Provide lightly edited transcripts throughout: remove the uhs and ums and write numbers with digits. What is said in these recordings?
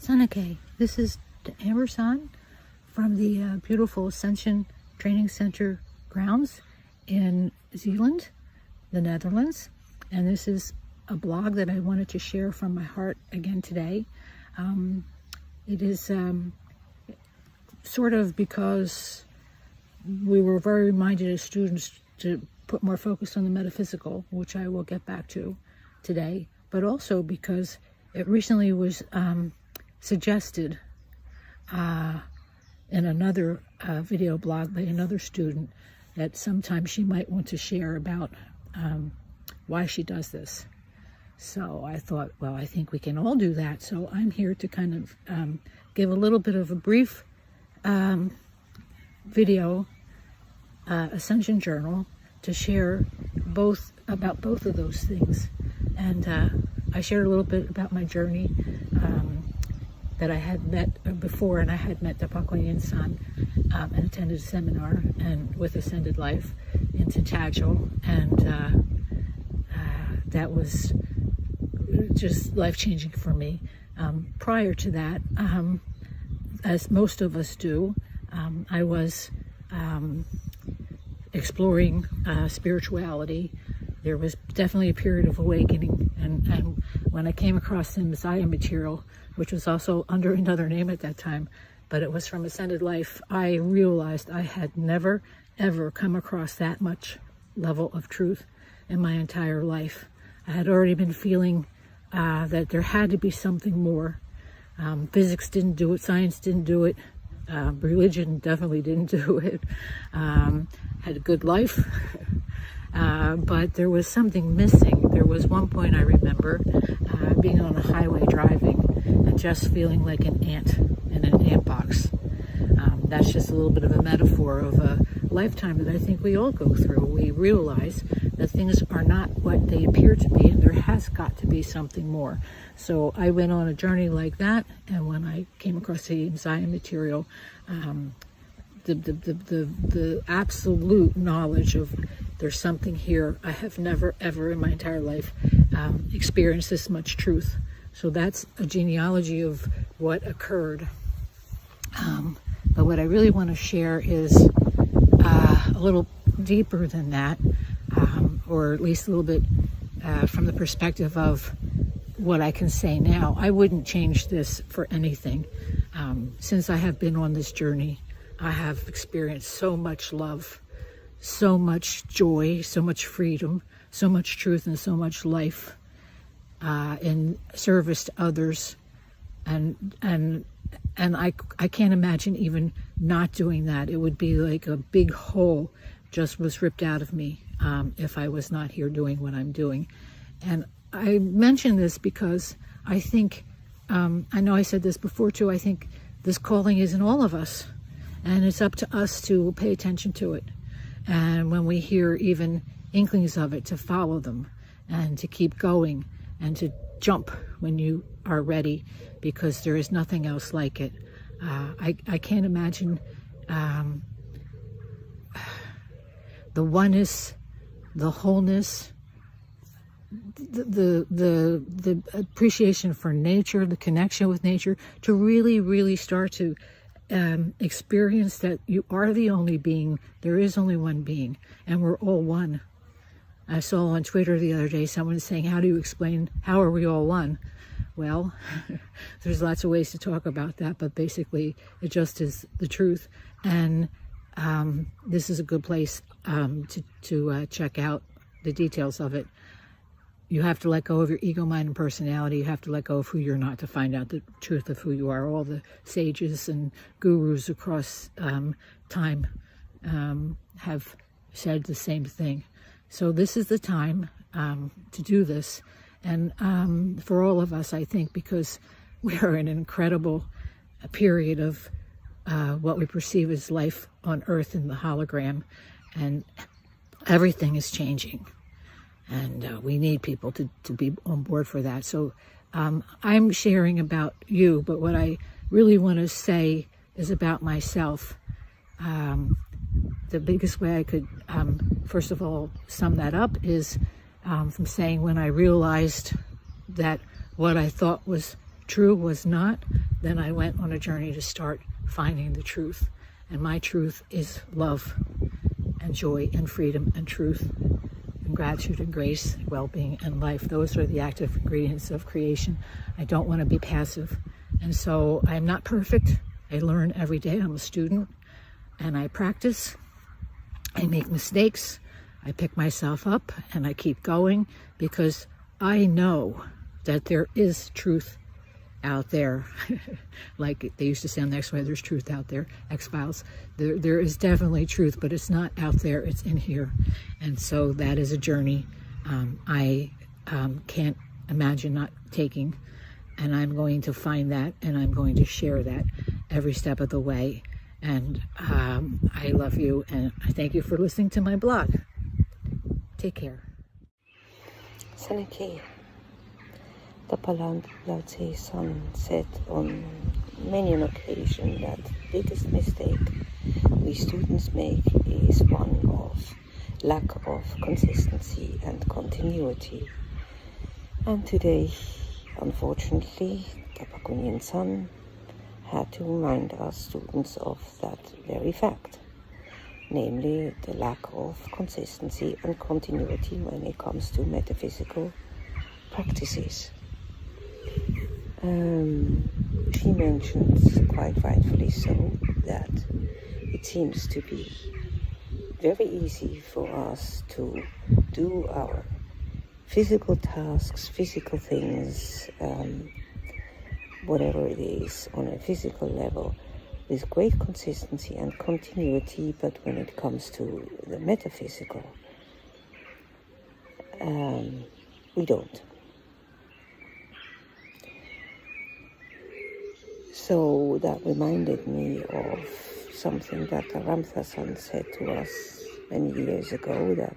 Sanake. This is Amber San from the beautiful Ascension Training Center grounds in Zeeland, the Netherlands. And this is a blog that I wanted to share from my heart again today. It is sort of because we were very reminded as students to put more focus on the metaphysical, which I will get back to today, but also because it recently was suggested in another video blog by another student that sometimes she might want to share about why she does this. So I thought, well, I think we can all do that. So I'm here to kind of give a little bit of a brief video Ascension journal to share about both of those things. And I shared a little bit about my journey that I had met before, and I had met the Pah Kwan Yin San and attended a seminar and with Ascended Life in Tintagel, and that was just life-changing for me. Prior to that, as most of us do, I was exploring spirituality. There was definitely a period of awakening, and when I came across the Imzaia material, which was also under another name at that time, but it was from Ascended Life, I realized I had never, ever come across that much level of truth in my entire life. I had already been feeling that there had to be something more. Physics didn't do it, science didn't do it, religion definitely didn't do it. Had a good life, but there was something missing. There was one point I remember being on a highway driving and just feeling like an ant in an ant box. That's just a little bit of a metaphor of a lifetime that I think we all go through. We realize that things are not what they appear to be, and there has got to be something more. So I went on a journey like that, and when I came across the Imzaia material, the absolute knowledge of there's something here. I have never, ever in my entire life experienced this much truth. So that's a genealogy of what occurred. But what I really want to share is a little deeper than that, or at least a little bit from the perspective of what I can say now. I wouldn't change this for anything. Since I have been on this journey, I have experienced so much love, so much joy, so much freedom, so much truth, and so much life in service to others. And I can't imagine even not doing that. It would be like a big hole just was ripped out of me if I was not here doing what I'm doing. And I mention this because I think, I know I said this before too, I think this calling is in all of us. And it's up to us to pay attention to it. And when we hear even inklings of it, to follow them and to keep going and to jump when you are ready, because there is nothing else like it. I can't imagine the oneness, the wholeness, the appreciation for nature, the connection with nature, to really, really start to experience that you are the only being. There is only one being, and we're all one. I saw on Twitter the other day someone saying, how do you explain, how are we all one? Well, there's lots of ways to talk about that, but basically it just is the truth. And this is a good place to check out the details of it. You have to let go of your ego, mind, and personality. You have to let go of who you're not to find out the truth of who you are. All the sages and gurus across time have said the same thing. So this is the time to do this. And for all of us, I think, because we are in an incredible period of what we perceive as life on Earth in the hologram, and everything is changing. And we need people to be on board for that. So I'm sharing about you, but what I really want to say is about myself. The biggest way I could, first of all, sum that up is from saying when I realized that what I thought was true was not, then I went on a journey to start finding the truth. And my truth is love and joy and freedom and truth and gratitude and grace, well-being and life. Those are the active ingredients of creation. I don't want to be passive. And so I'm not perfect. I learn every day. I'm a student and I practice. I make mistakes. I pick myself up and I keep going because I know that there is truth out there. Like they used to say on the X-Files, there's truth out there, X-Files. There is definitely truth, but it's not out there, it's in here. And so that is a journey I can't imagine not taking. And I'm going to find that, and I'm going to share that every step of the way. And I love you, and I thank you for listening to my blog. Take care. Seneca, the Lao Tse San said on many an occasion that the biggest mistake we students make is one of lack of consistency and continuity. And today, unfortunately, the Pah Kwan Yin San had to remind us students of that very fact, namely the lack of consistency and continuity when it comes to metaphysical practices. She mentions, quite rightfully so, that it seems to be very easy for us to do our physical tasks, physical things, whatever it is, on a physical level, with great consistency and continuity, but when it comes to the metaphysical, we don't. So that reminded me of something that Ramtha-san said to us many years ago, that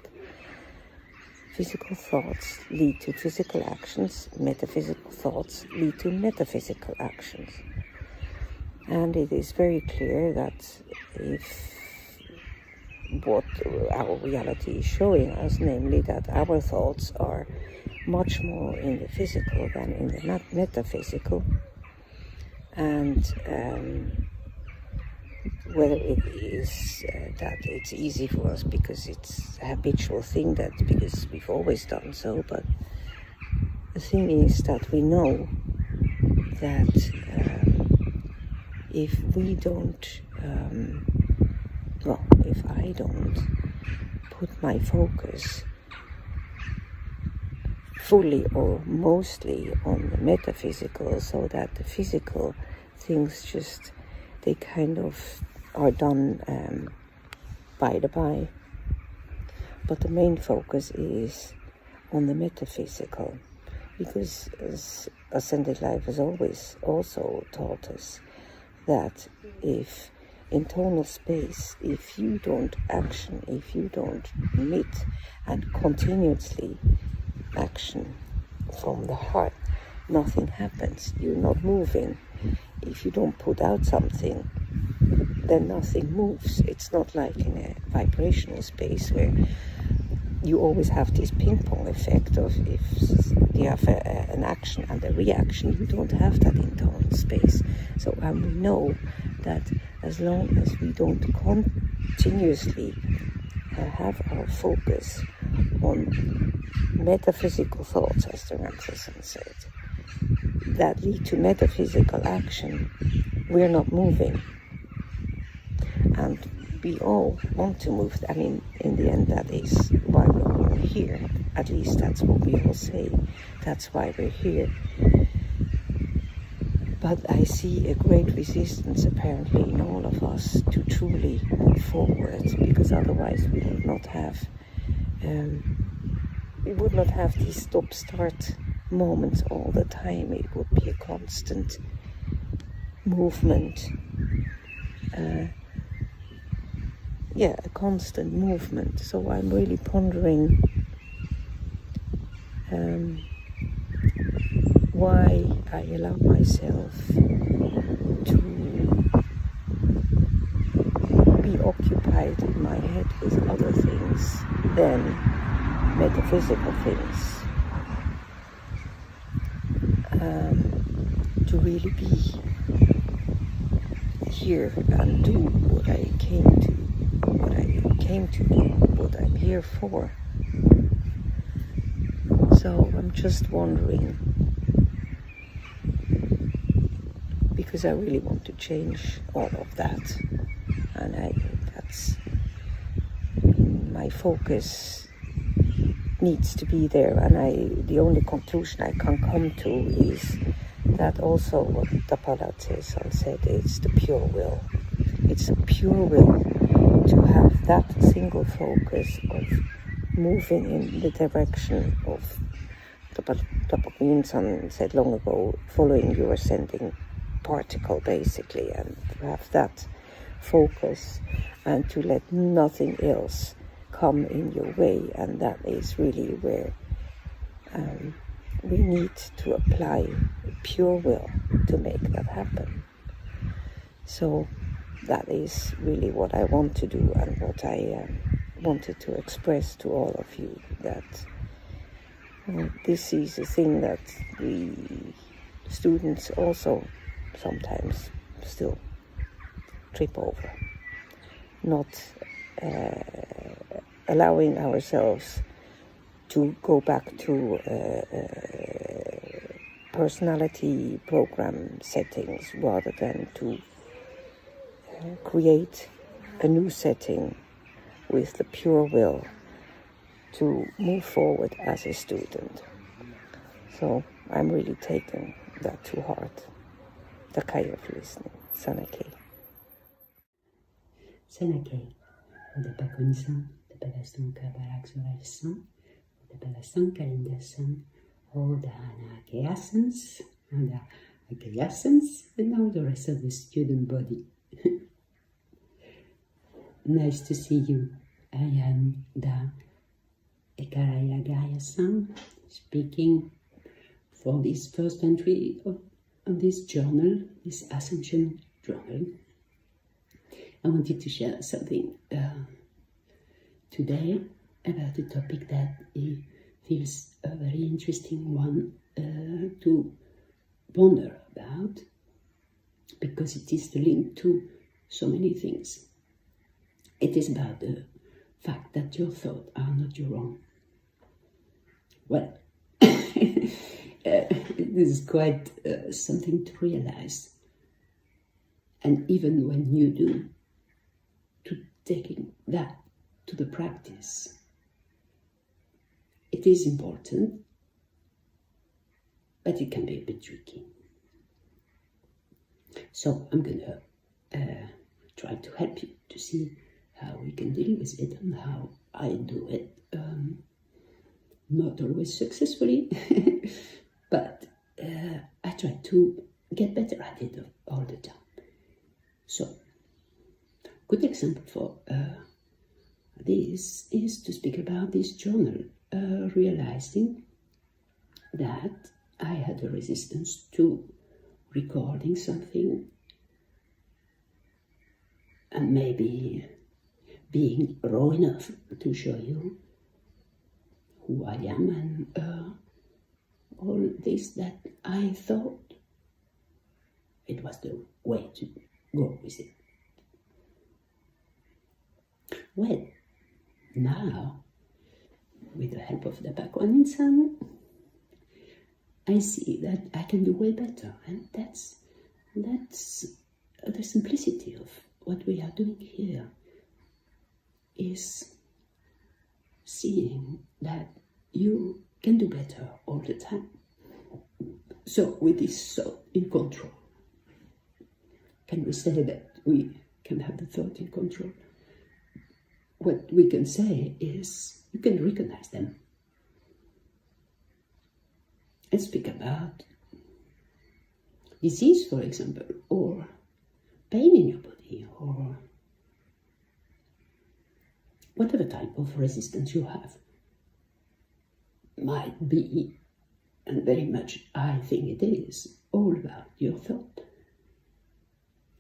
physical thoughts lead to physical actions, metaphysical thoughts lead to metaphysical actions. And it is very clear that if what our reality is showing us, namely that our thoughts are much more in the physical than in the metaphysical, and whether it is that it's easy for us because it's a habitual thing, that because we've always done so, but the thing is that we know that if we don't, if I don't put my focus fully or mostly on the metaphysical, so that the physical things just, they kind of are done by the by. But the main focus is on the metaphysical, because as Ascended Life has always also taught us that if internal space, if you don't action, if you don't emit and continuously action from the heart, nothing happens. You're not moving. If you don't put out something, then nothing moves. It's not like in a vibrational space where you always have this ping-pong effect of if you have an action and a reaction, you don't have that internal space. So we know that as long as we don't continuously have our focus on metaphysical thoughts, as the Ramtha-san said, that lead to metaphysical action, we're not moving. And we all want to move. I mean, in the end, that is why we're all here. At least that's what we all say. That's why we're here. But I see a great resistance apparently in all of us to truly move forward, because otherwise we would not have these stop-start moments all the time. It would be a constant movement. A constant movement. So I'm really pondering why I allow myself to be occupied in my head with other things than metaphysical things, to really be here and do what I came to do, what I'm here for. So I'm just wondering, because I really want to change all of that, and that's my focus needs to be there, and the only conclusion I can come to is that also what the Palace said, it's the pure will. It's a pure will to have that single focus of moving in the direction of the Pah Kwan Yin San said long ago, following your ascending particle basically, and to have that focus and to let nothing else come in your way. And that is really where we need to apply pure will to make that happen. So that is really what I want to do, and what I wanted to express to all of you, that this is a thing that the students also sometimes still trip over, not allowing ourselves to go back to personality program settings, rather than to create a new setting with the pure will to move forward as a student. So I'm really taking that to heart. Takaya for listening. Sanake. Sanake. De Pah Kwan Yin San, de Pelaston Kabarak San, de Pelaston Kalinda San, all the Anakeasans, and the Akeasans, and now the rest of the student body. Nice to see you. I am the Ekarayagaya-san, speaking for this first entry of this journal, this Ascension journal. I wanted to share something today about a topic that feels a very interesting one to ponder about, because it is linked to so many things. It is about the fact that your thoughts are not your own. Well, this is quite something to realize. And even when you do, to taking that to the practice, it is important, but it can be a bit tricky. So I'm going to try to help you to see how we can deal with it and how I do it. Not always successfully, but I try to get better at it all the time. So, good example for this is to speak about this journal, realizing that I had a resistance to recording something and maybe being raw enough to show you who I am and all this, that I thought it was the way to go with it. Well, now, with the help of the Pah Kwan Yin San, I see that I can do way better, and that's the simplicity of what we are doing here, is seeing that you can do better all the time. So with this thought in control, can we say that we can have the thought in control? What we can say is you can recognize them and speak about disease, for example, or pain in your body, or whatever type of resistance you have. Might be, and very much I think it is, all about your thought.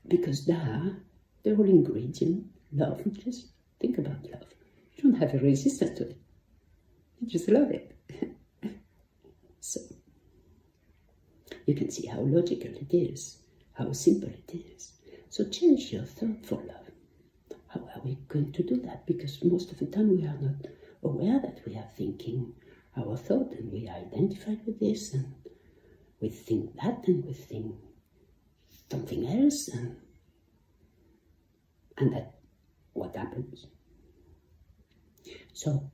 Because there, the whole ingredient, love, just think about love. You don't have a resistance to it. You just love it. So, you can see how logical it is, how simple it is. So change your thought for love. How are we going to do that? Because most of the time we are not aware that we are thinking our thought, and we are identified with this, and we think that, and we think something else, and that what happens. So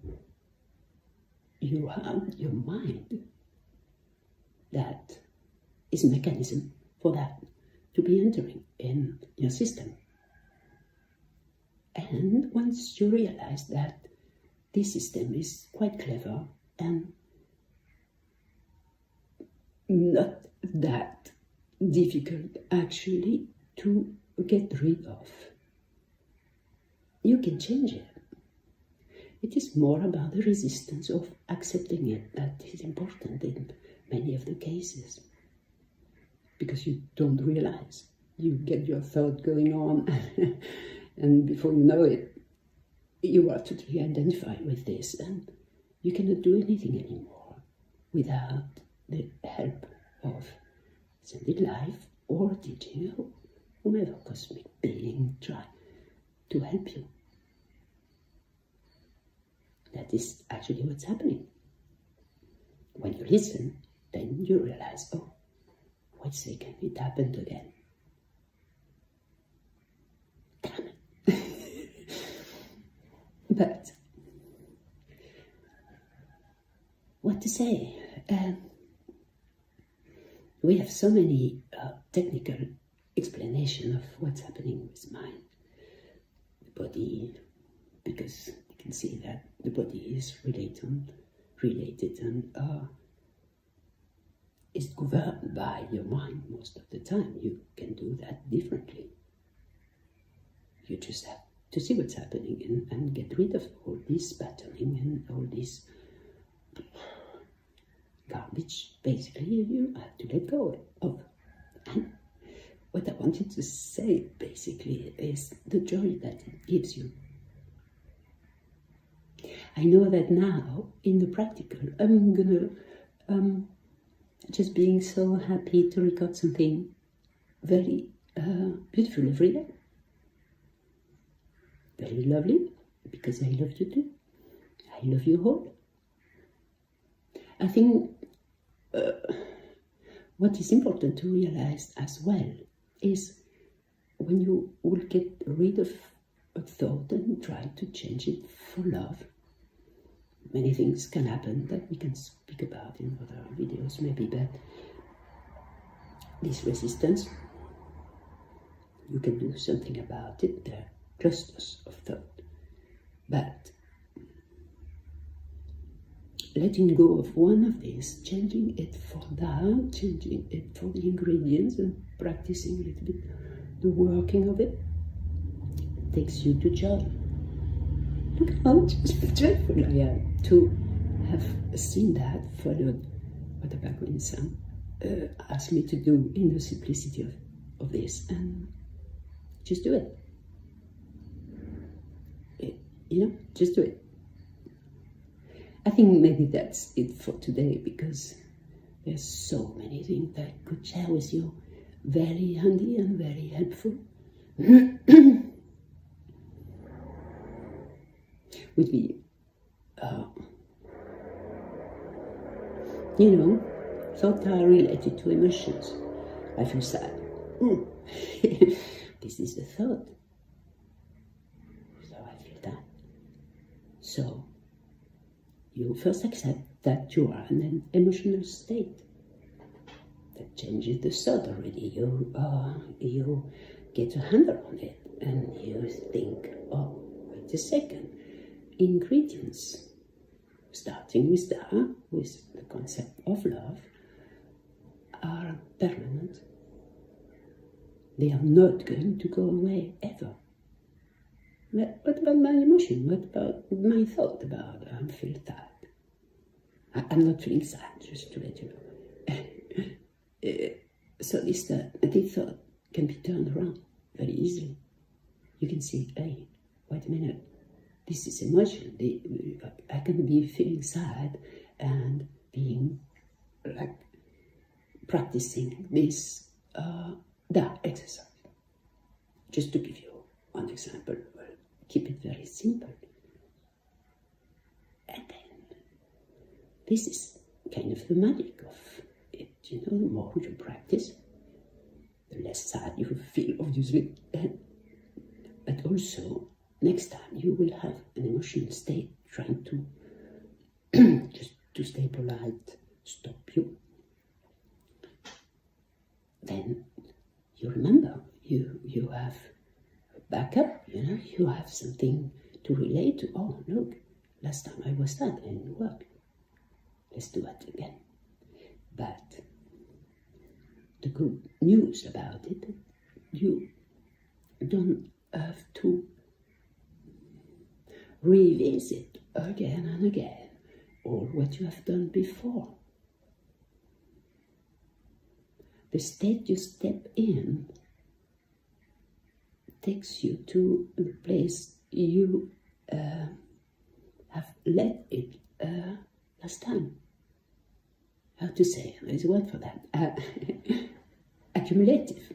you have your mind that is a mechanism for that to be entering in your system. And once you realize that this system is quite clever and not that difficult actually to get rid of, you can change it. It is more about the resistance of accepting it that is important in many of the cases. Because you don't realize. You get your thought going on and before you know it, you are totally identified with this and you cannot do anything anymore without the help of ascended life or teaching or whomever cosmic being try to help you. That is actually what's happening. When you listen, then you realize, oh, wait a second, it happened again. Damn it. But what to say? We have so many technical explanations of what's happening with mind, the body, because you can see that the body is related and is governed by your mind most of the time. You can do that differently. You just have to see what's happening and get rid of all this patterning and all this garbage. Basically, you have to let go of. And what I wanted to say, basically, is the joy that it gives you. I know that now, in the practical, I'm gonna just being so happy to record something very beautiful every day. Very lovely, because I love you too. I love you all. I think what is important to realize as well is when you will get rid of a thought and try to change it for love, many things can happen that we can speak about in other videos maybe, but this resistance, you can do something about it. There are clusters of thought, but letting go of one of these, changing it for that, changing it for the ingredients and practicing a little bit the working of it, takes you to joy. Look how joyful I am to have seen that, followed what Pah Kwan Yin San asked me to do in the simplicity of this, and just do it. Just do it. I think maybe that's it for today, because there's so many things that I could share with you, very handy and very helpful. Would be, thoughts are related to emotions. I feel sad. This is the thought. So I feel that. So you first accept that you are in an emotional state. That changes the thought already. You get a handle on it and you think, oh, wait a second. Ingredients, starting with the concept of love, are permanent. They are not going to go away ever. But what about my emotion? What about my thought about I feel sad? I'm not feeling sad, just to let you know. So this thought can be turned around very easily. You can see, hey, wait a minute. This is emotion. I can be feeling sad and being practicing this that exercise. Just to give you one example, keep it very simple. And then, this is kind of the magic of it, the more you practice, the less sad you feel, obviously. But also, next time you will have an emotional state trying to just to stay polite, stop you. Then you remember, you have a backup, you have something to relate to. Oh, look, last time I was sad and it worked. Let's do it again. But the good news about it, you don't have to revisit again and again all what you have done before. The state you step in takes you to the place you have let it last time. How to say? There's a word for that. Accumulative,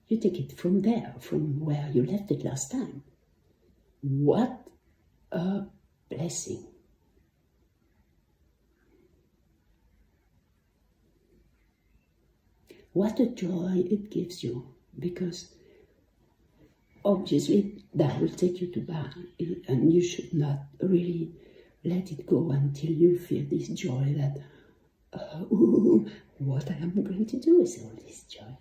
You take it from there, from where you left it last time. What a blessing. What a joy it gives you, because obviously that will take you to Pah, and you should not really let it go until you feel this joy that, what I am going to do with all this joy.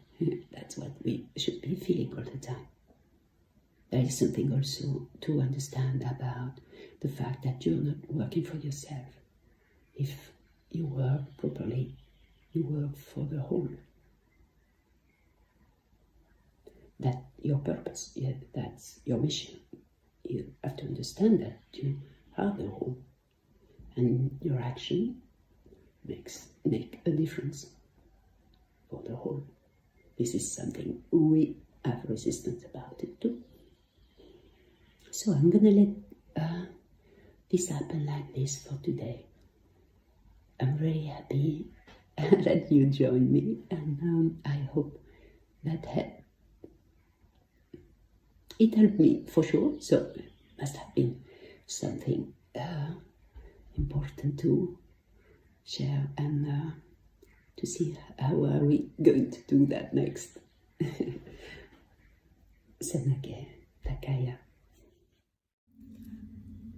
That's what we should be feeling all the time. There is something also to understand about the fact that you're not working for yourself. If you work properly, you work for the whole. That's your purpose, that's your mission. You have to understand that you are the whole, and your action make a difference for the whole. This is something we have resistance about it too. So I'm gonna let this happen like this for today. I'm very happy that you joined me, and I hope that it helped me for sure. So it must have been something important to share, and to see how are we going to do that next. Senake Takaya.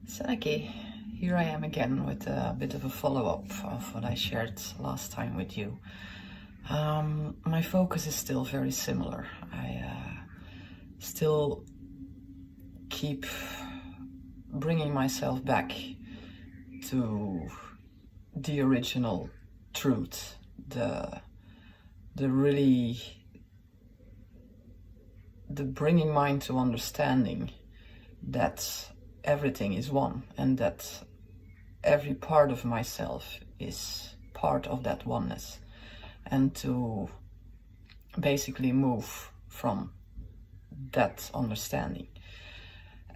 Senake, here I am again with a bit of a follow-up of what I shared last time with you. My focus is still very similar. I still keep bringing myself back to the original truth, the bringing mind to understanding that everything is one, and that every part of myself is part of that oneness, and to basically move from that understanding.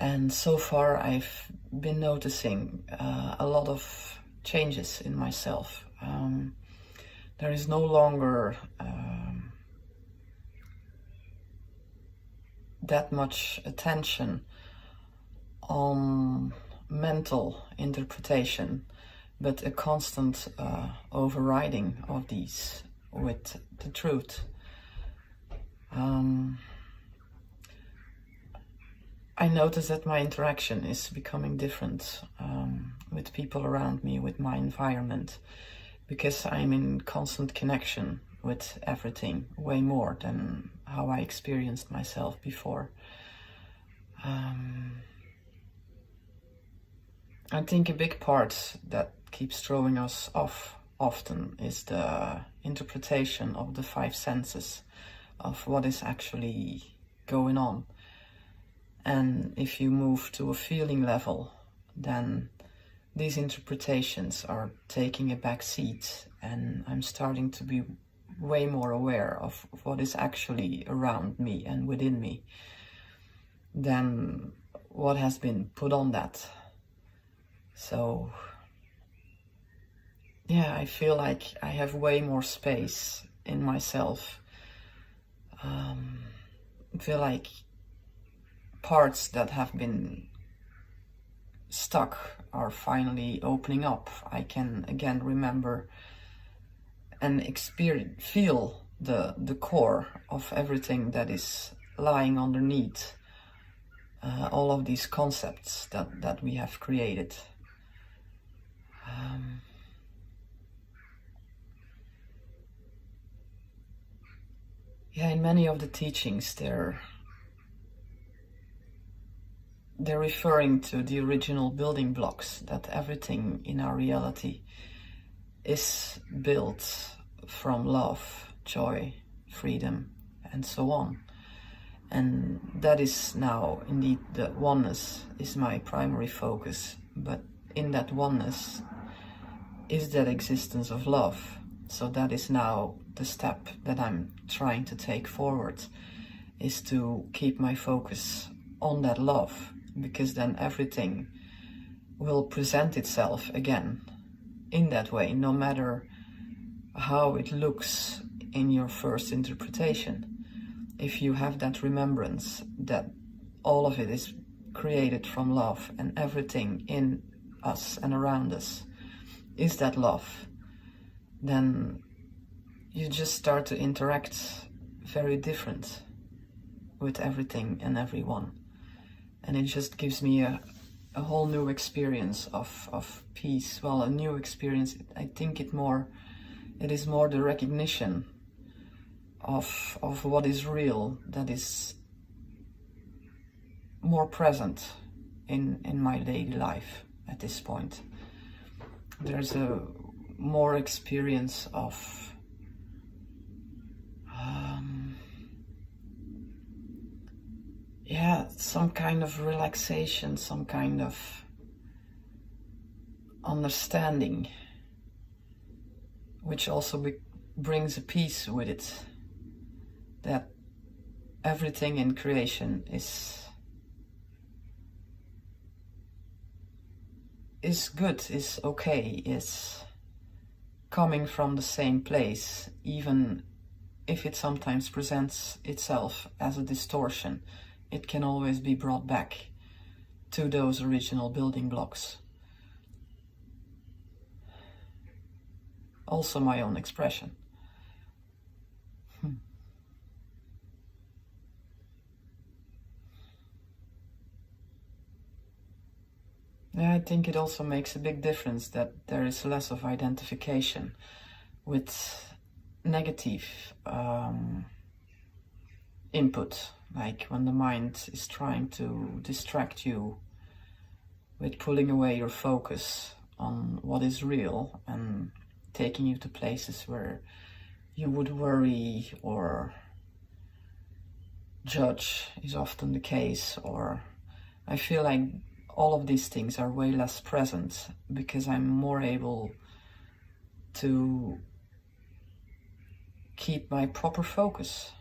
And so far I've been noticing a lot of changes in myself. There is no longer that much attention on mental interpretation, but a constant overriding of these with the truth. I notice that my interaction is becoming different with people around me, with my environment, because I'm in constant connection with everything, way more than how I experienced myself before. I think a big part that keeps throwing us off often is the interpretation of the five senses, of what is actually going on. And if you move to a feeling level, then these interpretations are taking a back seat, and I'm starting to be way more aware of what is actually around me and within me than what has been put on that. So yeah, I feel like I have way more space in myself feel like parts that have been stuck are finally opening up. I can again remember and feel the core of everything that is lying underneath all of these concepts that we have created. Yeah, in many of the teachings they're referring to the original building blocks, that everything in our reality is built from love, joy, freedom, and so on. And that is now indeed the oneness is my primary focus, but in that oneness is that existence of love. So that is now the step that I'm trying to take forward, is to keep my focus on that love, because then everything will present itself again in that way, no matter how it looks in your first interpretation. If you have that remembrance that all of it is created from love and everything in us and around us is that love, then you just start to interact very different with everything and everyone. And it just gives me a whole new experience of peace. Well, a new experience. I think it is more the recognition of what is real that is more present in my daily life at this point. There's a more experience of some kind of relaxation, some kind of understanding, which also brings a peace with it, that everything in creation is good, is okay, is coming from the same place, even if it sometimes presents itself as a distortion. It can always be brought back to those original building blocks. Also my own expression. Yeah, I think it also makes a big difference that there is less of identification with negative input, like when the mind is trying to distract you with pulling away your focus on what is real and taking you to places where you would worry or judge is often the case. Or I feel like all of these things are way less present because I'm more able to keep my proper focus.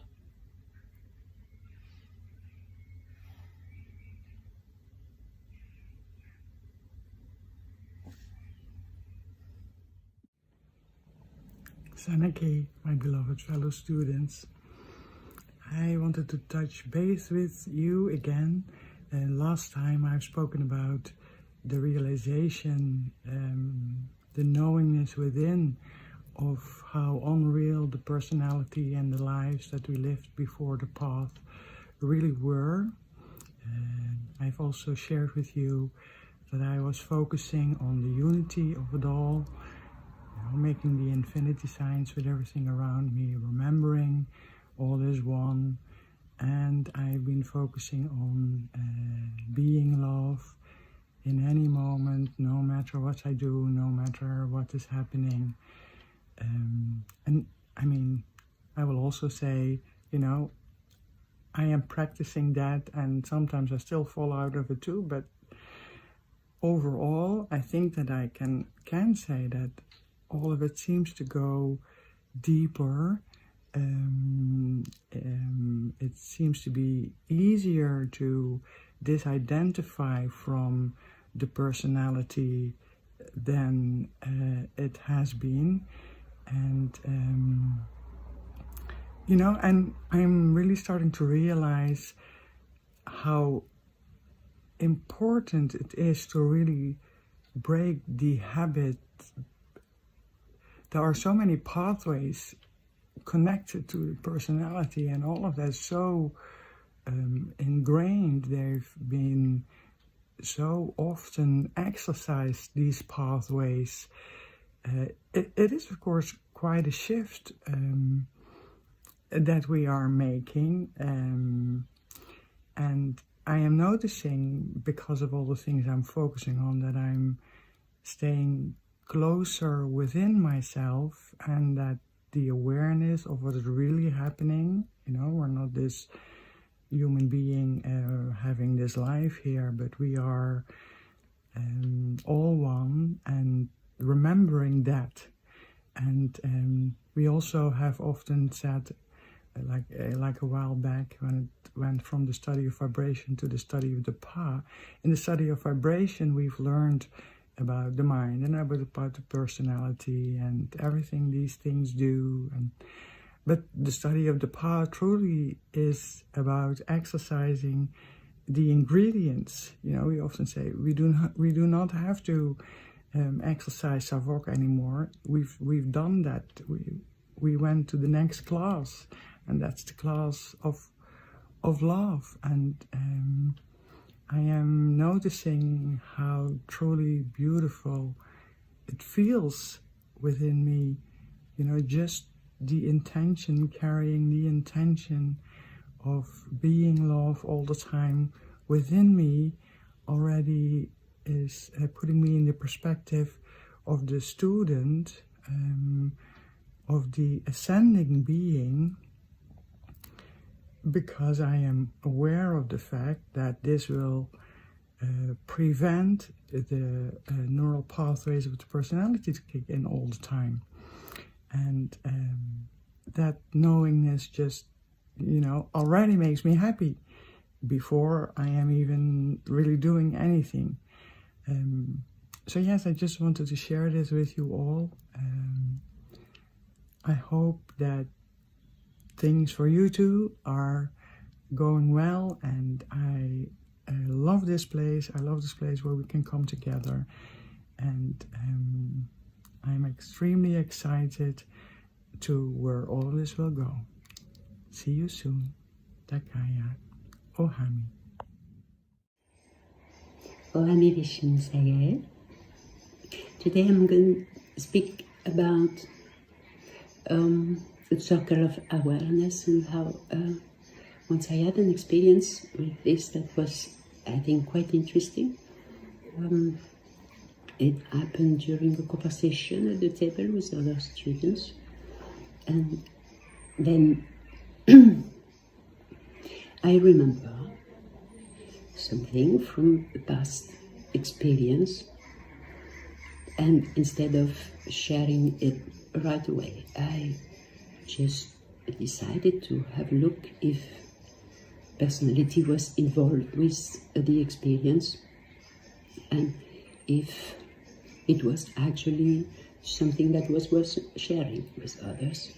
Sanaki, my beloved fellow students, I wanted to touch base with you again. Last time I've spoken about the realization, the knowingness within of how unreal the personality and the lives that we lived before the path really were. I've also shared with you that I was focusing on the unity of it all, making the infinity signs with everything around me, remembering all is one. And I've been focusing on being love in any moment, no matter what I do, no matter what is happening. And I mean, I will also say, I am practicing that, and sometimes I still fall out of it too, but overall, I think that I can say that all of it seems to go deeper. It seems to be easier to disidentify from the personality than it has been. And You know, and I'm really starting to realize how important it is to really break the habit. There are so many pathways connected to the personality, and all of that so ingrained. They've been so often exercised, these pathways. It is, of course, quite a shift that we are making, and I am noticing, because of all the things I'm focusing on, that I'm staying closer within myself, and that the awareness of what is really happening, you know, we're not this human being having this life here, but we are all one, and remembering that. And we also have often said, like a while back, when it went from the study of vibration to the study of the Pah. In the study of vibration, we've learned about the mind and about the personality and everything these things do. But the study of the Pah truly is about exercising the ingredients. You know, we often say we do not have to exercise Savok anymore. We've done that. We went to the next class, and that's the class of love. And I am noticing how truly beautiful it feels within me. You know, just the intention, carrying the intention of being love all the time within me already is putting me in the perspective of the student, of the ascending being, because I am aware of the fact that this will prevent the neural pathways of the personality to kick in all the time. And that knowingness just, you know, already makes me happy before I am even really doing anything. So yes, I just wanted to share this with you all. I hope that things for you too are going well, and I love this place. I love this place where we can come together, and I'm extremely excited to where all of this will go. See you soon. Takaya. Ohami. Ohami Imzaia. Today I'm going to speak about the circle of awareness, and how once I had an experience with this that was, I think, quite interesting. It happened during a conversation at the table with other students, and then I remember something from the past experience, and instead of sharing it right away, I just decided to have a look if personality was involved with the experience, and if it was actually something that was worth sharing with others.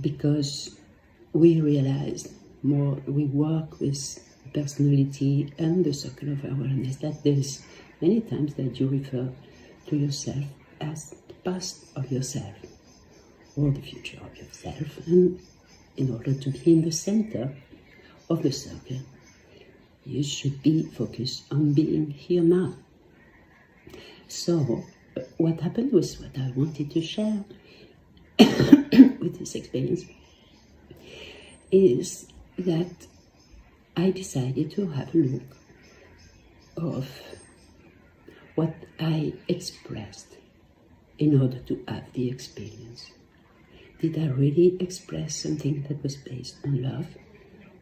Because we realized more we work with personality and the circle of awareness, that there's many times that you refer to yourself as the past of yourself or the future of yourself, and in order to be in the center of the circle, you should be focused on being here now. So what happened was what I wanted to share with this experience is that I decided to have a look of what I expressed in order to have the experience. Did I really express something that was based on love,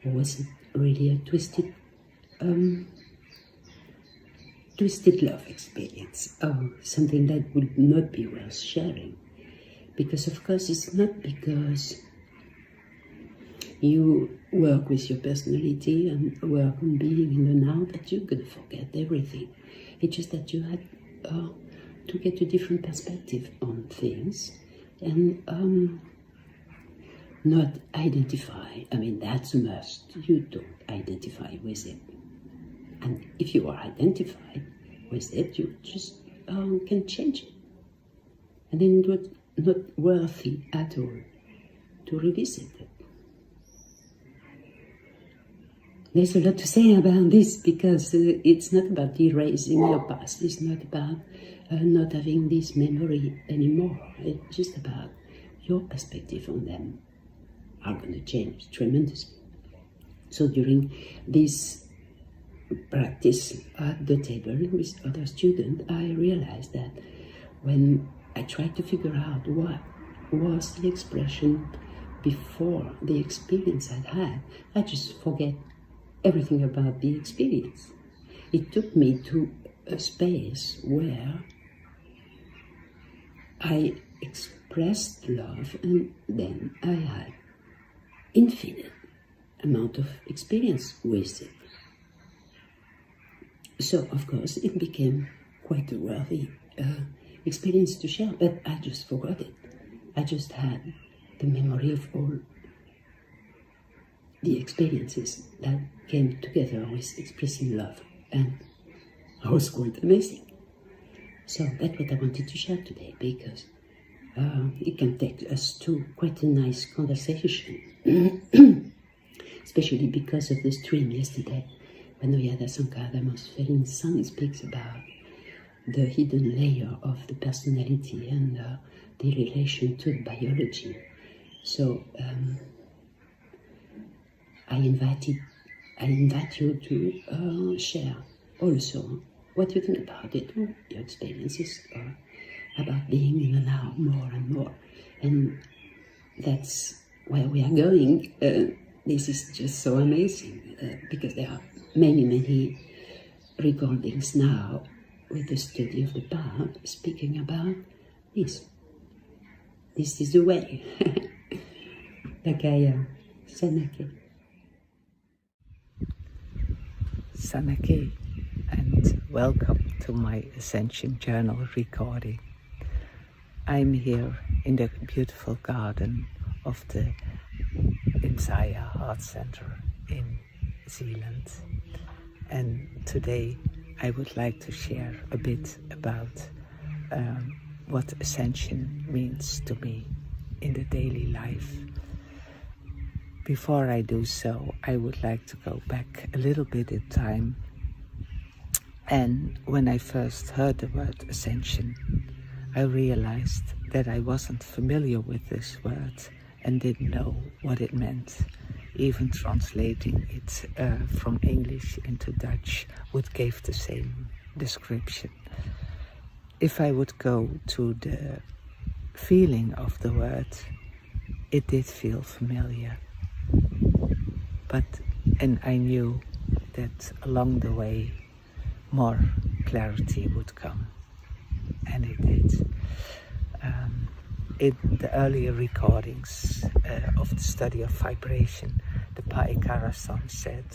or was it really a twisted love experience, or something that would not be worth sharing? Because of course it's not because you work with your personality and work on being in the now that you're going to forget everything. It's just that you had to get a different perspective on things, and not identify. I mean, that's a must. You don't identify with it. And if you are identified with it, you just can change it. And then it was not worthy at all to revisit it. There's a lot to say about this, because it's not about erasing your past. It's not about not having this memory anymore. It's just about your perspective on them are going to change tremendously. So during this practice at the table with other students, I realized that when I tried to figure out what was the expression before the experience I'd had, I just forget everything about the experience. It took me to a space where I expressed love, and then I had infinite amount of experience with it. So, of course, it became quite a worthy experience to share, but I just forgot it. I just had the memory of all the experiences that came together with expressing love, and it was quite amazing. So that's what I wanted to share today, because it can take us to quite a nice conversation, especially because of the stream yesterday when Oyada Sankara San speaks about the hidden layer of the personality and the relation to biology. So I invite you to share also what you think about it, or your experiences, or about being in the now more and more. And that's where we are going. This is just so amazing, because there are many recordings now with the study of the Pah speaking about this. This is the way. Takaya Sanake. Sanake, and welcome to my Ascension Journal recording. I'm here in the beautiful garden of the Imzaia Heart Center in Zealand, and today I would like to share a bit about what Ascension means to me in the daily life. Before I do so, I would like to go back a little bit in time. And when I first heard the word Ascension, I realized that I wasn't familiar with this word and didn't know what it meant. Even translating it from English into Dutch would give the same description. If I would go to the feeling of the word, it did feel familiar. And I knew that along the way more clarity would come, and it did. In the earlier recordings of the study of vibration, the Pah Kwan Yin San said,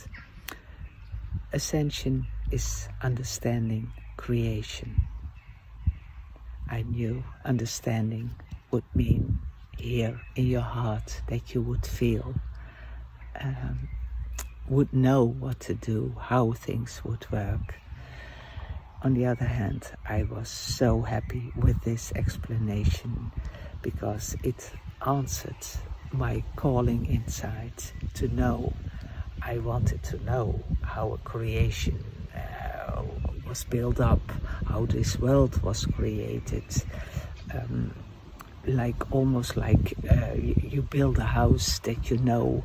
Ascension is understanding creation. I knew understanding would mean here in your heart that you would feel, would know what to do, how things would work. On the other hand, I was so happy with this explanation, because it answered my calling inside to know. I wanted to know how a creation was built up, how this world was created. Almost like you build a house that you know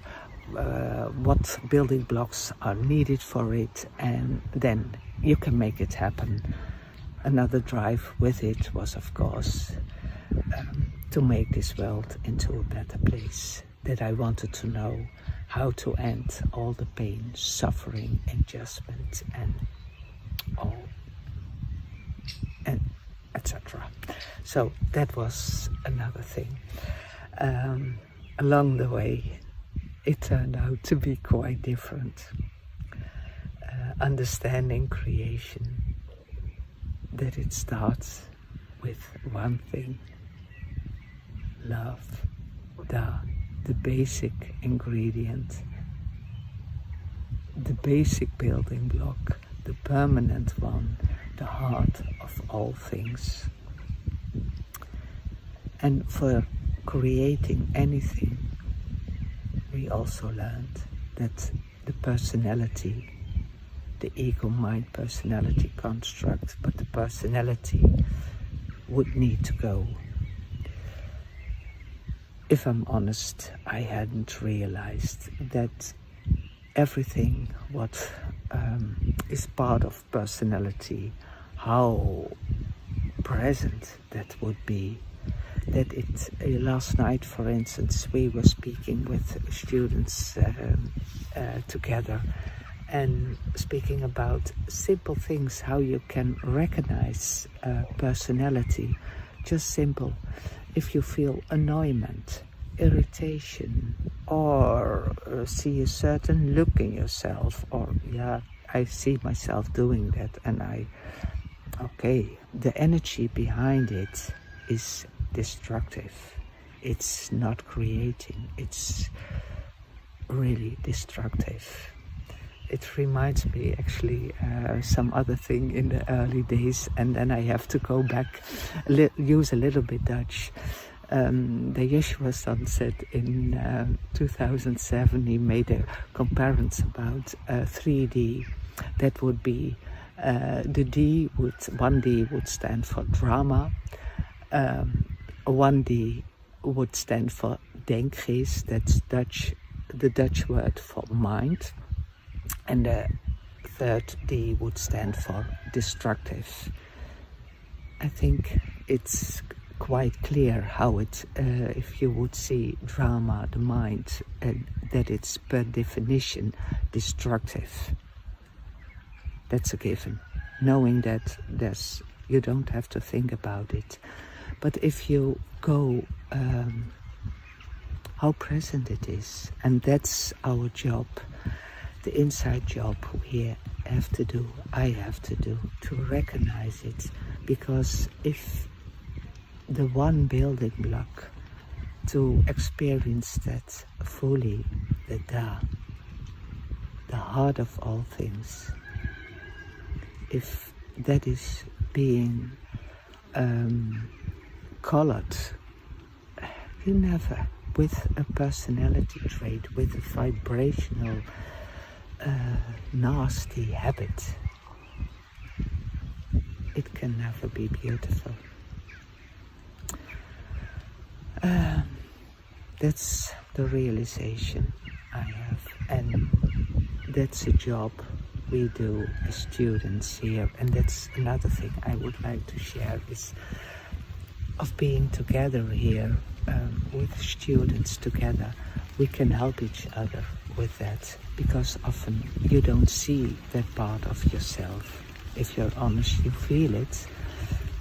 what building blocks are needed for it, and then you can make it happen. Another drive with it was, of course, to make this world into a better place, that I wanted to know how to end all the pain, suffering, adjustment, and all, and etc. So that was another thing. Along the way, it turned out to be quite different. Understanding creation, that it starts with one thing: love, Da, the basic ingredient, the basic building block, the permanent one, the heart of all things. And for creating anything, we also learned that the personality, the ego-mind personality construct, but the personality would need to go. If I'm honest, I hadn't realized that everything what is part of personality, how present that would be. That it last night, for instance, we were speaking with students together and speaking about simple things, how you can recognize personality. Just simple. If you feel annoyment, irritation, or see a certain look in yourself, or yeah, I see myself doing that, and okay, the energy behind it is destructive. It's not creating, it's really destructive. It reminds me actually some other thing in the early days, and then I have to go back, use a little bit Dutch. The Yeshua Son said in 2007, he made a comparison about 3D. That would be the one D would stand for drama, 1D would stand for denkgeest, that's the Dutch word for mind, and the third D would stand for destructive. I think it's quite clear how it, if you would see drama, the mind, that it's per definition destructive. That's a given. Knowing that you don't have to think about it. But if you go, how present it is, and that's our job, the inside job we have to do, I have to do, to recognize it. Because if the one building block to experience that fully, the Da, the heart of all things, if that is being colored, you never, with a personality trait, with a vibrational nasty habit, it can never be beautiful. That's the realization I have, and that's a job we do as students here. And that's another thing I would like to share, is of being together here with students together. We can help each other with that, because often you don't see that part of yourself. If you're honest, you feel it,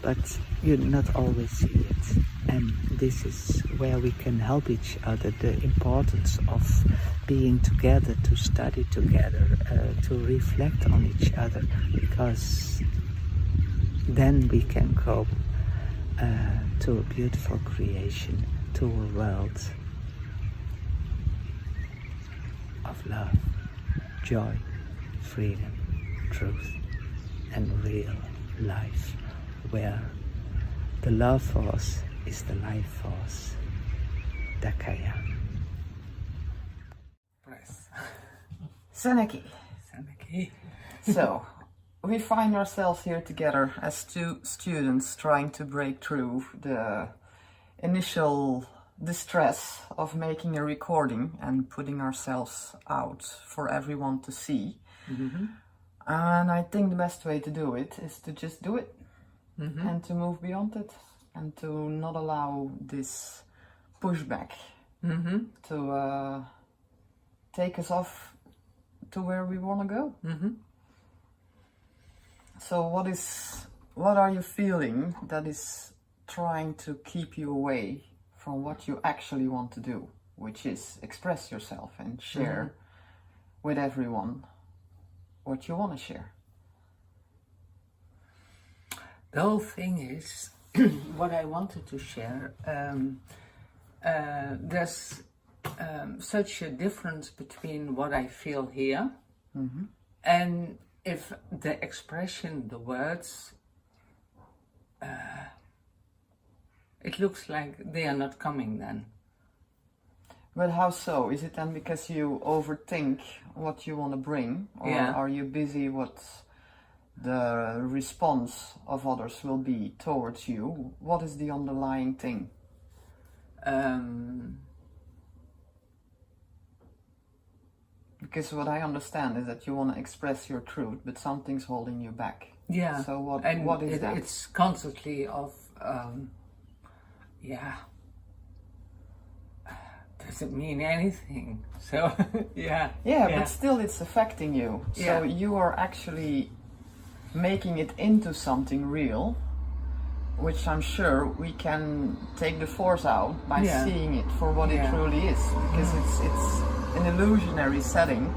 but you not always see it. And this is where we can help each other, the importance of being together, to study together, to reflect on each other, because then we can go to a beautiful creation, to a world of love, joy, freedom, truth, and real life, where the love force is the life force. Dakaya. Press. Seneki. So, we find ourselves here together as two students trying to break through the initial distress of making a recording and putting ourselves out for everyone to see. Mm-hmm. And I think the best way to do it is to just do it, mm-hmm. and to move beyond it, and to not allow this pushback, mm-hmm. to take us off to where we want to go. Mm-hmm. So what are you feeling that is trying to keep you away from what you actually want to do, which is express yourself and share, mm-hmm. with everyone what you want to share? The whole thing is what I wanted to share. There's such a difference between what I feel here and if the expression, the words, it looks like they are not coming then. But how so? Is it then because you overthink what you want to bring? Or are you busy what the response of others will be towards you? What is the underlying thing? Because what I understand is that you want to express your truth, but something's holding you back. Yeah. So what is that? It's constantly of, doesn't mean anything. So, yeah. But still it's affecting you. So you are actually making it into something real, which I'm sure we can take the force out by seeing it for what it truly is. Because it's an illusionary setting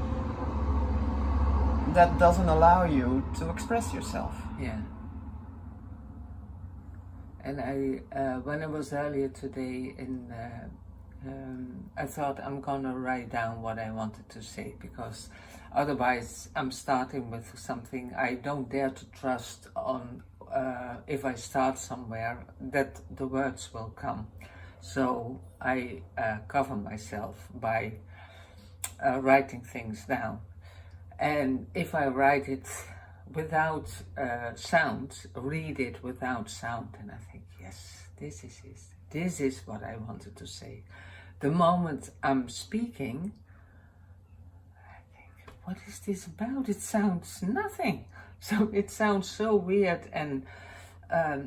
that doesn't allow you to express yourself. Yeah. And when I was earlier today I thought I'm gonna write down what I wanted to say, because otherwise I'm starting with something I don't dare to trust on. If I start somewhere, that the words will come. So I cover myself by writing things down. And if I write it without sound, read it without sound, and I think, yes, this is it. This is what I wanted to say. The moment I'm speaking, I think, what is this about? It sounds nothing. So it sounds so weird, and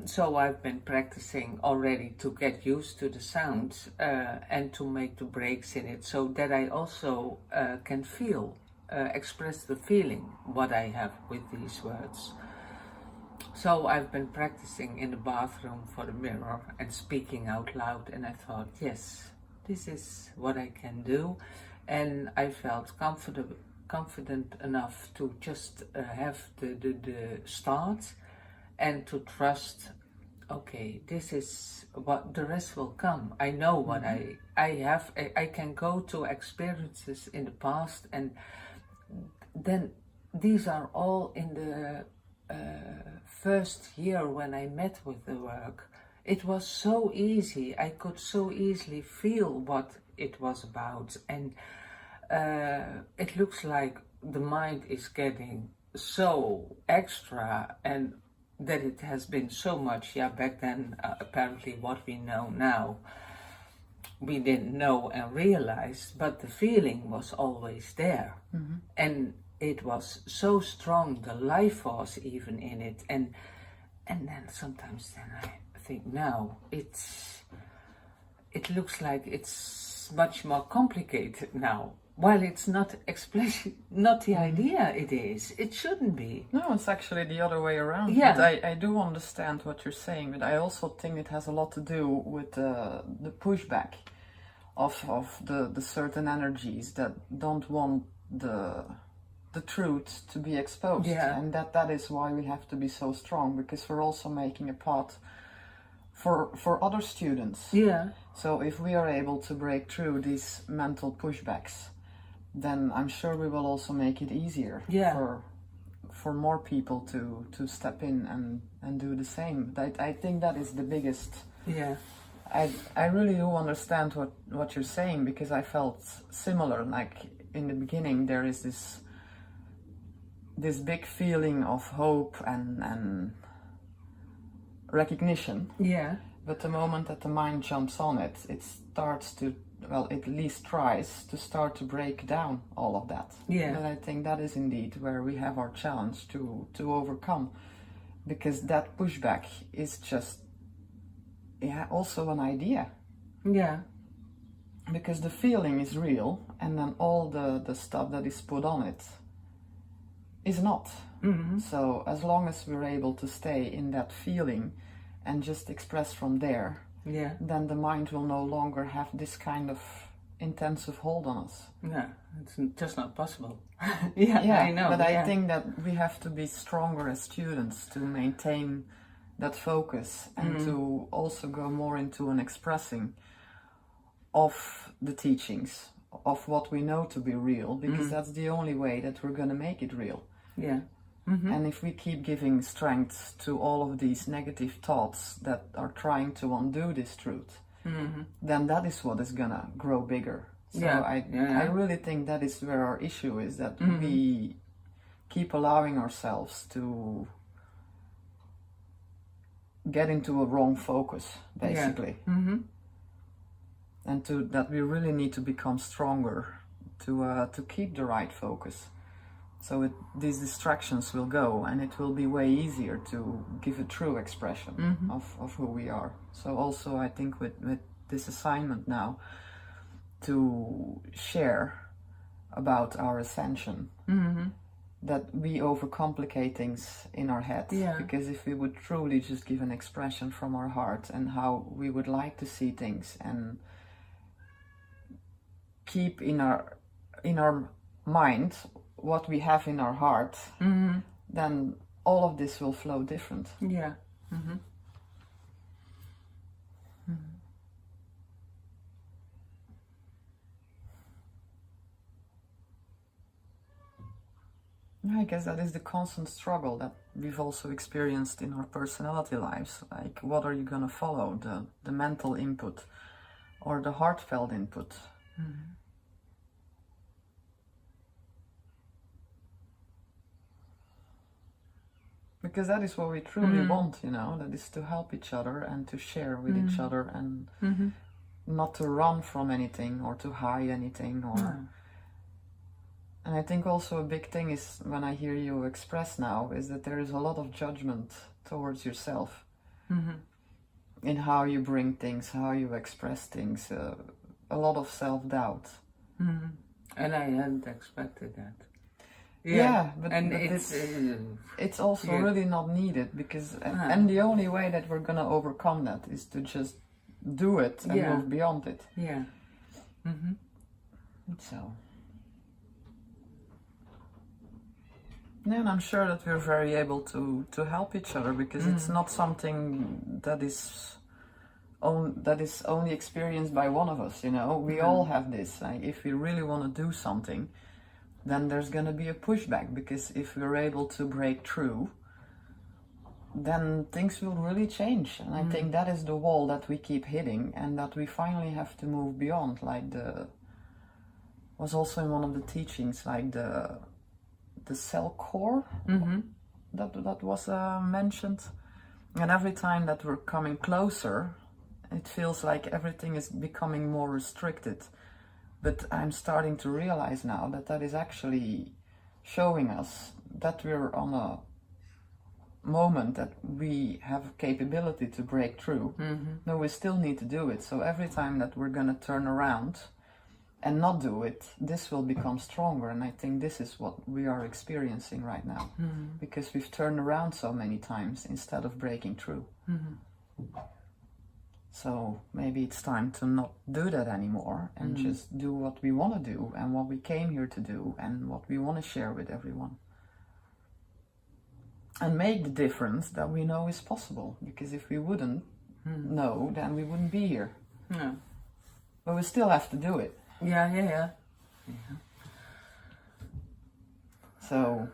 so I've been practicing already to get used to the sound and to make the breaks in it, so that I also can feel, express the feeling what I have with these words. So I've been practicing in the bathroom for the mirror and speaking out loud, and I thought, yes, this is what I can do, and I felt confident enough to just have the start and to trust, okay, this is what the rest will come. I know what I have. I can go to experiences in the past, and then these are all in the first year when I met with the work. It was so easy. I could so easily feel what it was about, and it looks like the mind is getting so extra, and that it has been so much. Back then, apparently what we know now, we didn't know and realize, but the feeling was always there. And it was so strong, the life force even in it. And then sometimes then I think, now it looks like it's much more complicated now. While it's not not the idea it is. It shouldn't be. No, it's actually the other way around. Yeah. But I do understand what you're saying, but I also think it has a lot to do with the pushback of the certain energies that don't want the truth to be exposed. Yeah. And that is why we have to be so strong, because we're also making a path for other students. Yeah. So if we are able to break through these mental pushbacks, then I'm sure we will also make it easier for more people to step in and do the same. I think that is the biggest. Yeah. I really do understand what you're saying, because I felt similar. Like in the beginning, there is this big feeling of hope and recognition. Yeah. But the moment that the mind jumps on it, it starts to, well, at least tries to start to break down all of that. Yeah. And I think that is indeed where we have our challenge to overcome, because that pushback is just, also an idea. Yeah. Because the feeling is real, and then all the stuff that is put on it is not. So as long as we're able to stay in that feeling and just express from there, then the mind will no longer have this kind of intensive hold on us. Yeah, it's just not possible. I know. But I think that we have to be stronger as students to maintain that focus and to also go more into an expressing of the teachings, of what we know to be real, because that's the only way that we're going to make it real. Yeah. And if we keep giving strength to all of these negative thoughts that are trying to undo this truth, then that is what is going to grow bigger. So I really think that is where our issue is, that we keep allowing ourselves to get into a wrong focus, basically. And that we really need to become stronger to keep the right focus. So these distractions will go, and it will be way easier to give a true expression of who we are. So also I think with this assignment now, to share about our ascension, that we overcomplicate things in our head. Because if we would truly just give an expression from our heart and how we would like to see things, and keep in our mind what we have in our heart, then all of this will flow different. Yeah. I guess that is the constant struggle that we've also experienced in our personality lives. Like, what are you going to follow? The mental input or the heartfelt input? Because that is what we truly want, you know, that is to help each other and to share with each other, and not to run from anything or to hide anything. And I think also a big thing is, when I hear you express now, is that there is a lot of judgment towards yourself in how you bring things, how you express things, a lot of self-doubt. And I hadn't expected that. But it's also really not needed, because and the only way that we're gonna overcome that is to just do it and move beyond it. So. And I'm sure that we're very able to help each other, because it's not something that is only experienced by one of us, you know. We all have this. Like, if we really want to do something, then there's going to be a pushback, because if we're able to break through, then things will really change. And I think that is the wall that we keep hitting, and that we finally have to move beyond. Like, was also in one of the teachings, like the cell core that was mentioned. And every time that we're coming closer, it feels like everything is becoming more restricted. But I'm starting to realize now that that is actually showing us that we're on a moment that we have capability to break through. No, we still need to do it. So every time that we're going to turn around and not do it, this will become stronger. And I think this is what we are experiencing right now, because we've turned around so many times instead of breaking through. So maybe it's time to not do that anymore, and just do what we want to do, and what we came here to do, and what we want to share with everyone. And make the difference that we know is possible, because if we wouldn't know, then we wouldn't be here. But we still have to do it. So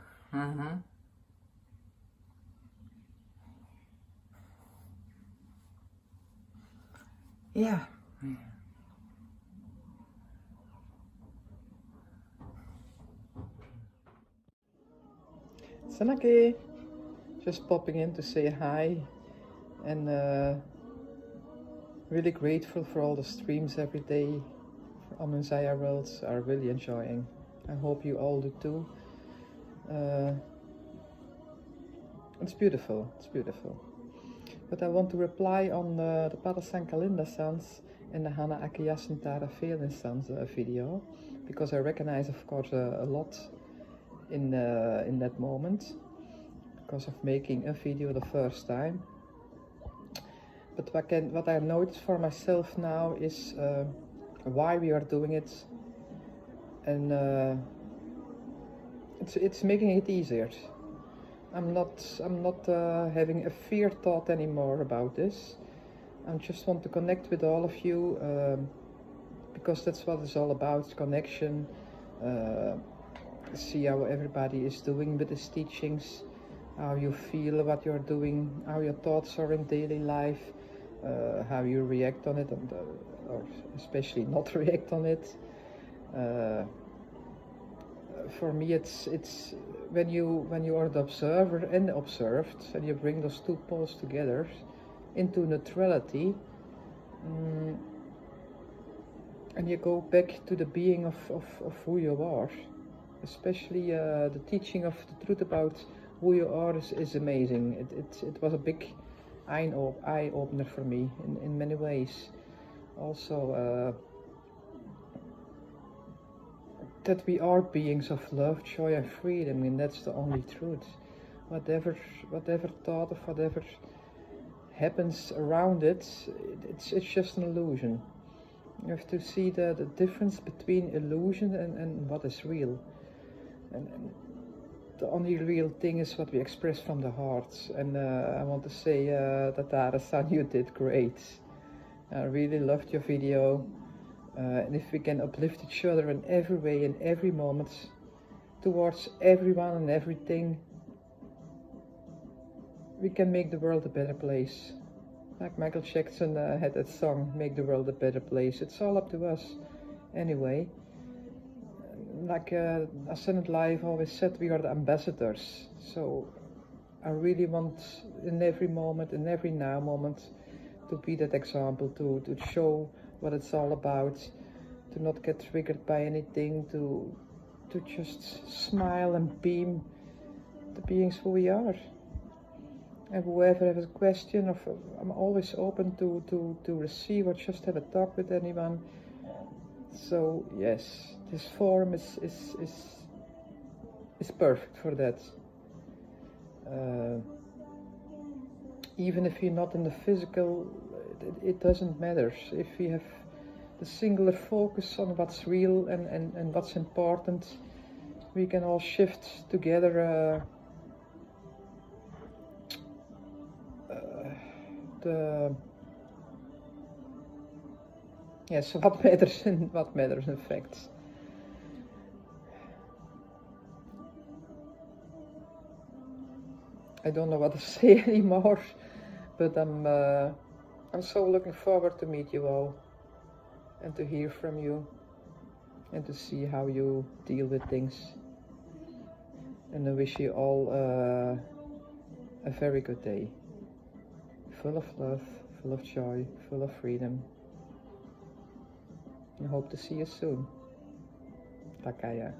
Sanake, just popping in to say hi, and really grateful for all the streams every day on Imzaia Road. Are really enjoying. I hope you all do too. It's beautiful, it's beautiful. But I want to reply on the Padasankalinda Sans and the Hana Akiyasantara Feeling Sans video, because I recognize, of course, a lot in that moment, because of making a video the first time. But what I noticed for myself now is why we are doing it, and it's making it easier. I'm not having a fear thought anymore about this. I just want to connect with all of you because that's what it's all about, connection. See how everybody is doing with his teachings, how you feel what you're doing, how your thoughts are in daily life, how you react on it, or especially not react on it. For me, it's when you are the observer and the observed, and you bring those two poles together into neutrality, and you go back to the being of who you are. Especially the teaching of the truth about who you are is amazing. It was a big eye opener for me in many ways. Also, that we are beings of love, joy and freedom, and that's the only truth. Whatever thought of whatever happens around it, it's just an illusion. You have to see the difference between illusion and what is real. And the only real thing is what we express from the heart. And I want to say that you did great. I really loved your video. And if we can uplift each other in every way, in every moment, towards everyone and everything, we can make the world a better place. Like Michael Jackson had that song, Make the World a Better Place. It's all up to us, anyway. Like Ascended Life always said, we are the ambassadors. So I really want, in every moment, in every now moment, to be that example, to show what it's all about, to not get triggered by anything, to just smile and beam the beings who we are. And whoever has a question, I'm always open to receive or just have a talk with anyone. So yes, this forum is perfect for that. Even if you're not in the physical, it doesn't matter. If we have the singular focus on what's real and what's important, we can all shift together so what matters in fact. I don't know what to say anymore, but I'm so looking forward to meet you all and to hear from you and to see how you deal with things. And I wish you all a very good day, full of love, full of joy, full of freedom. I hope to see you soon. Takaya.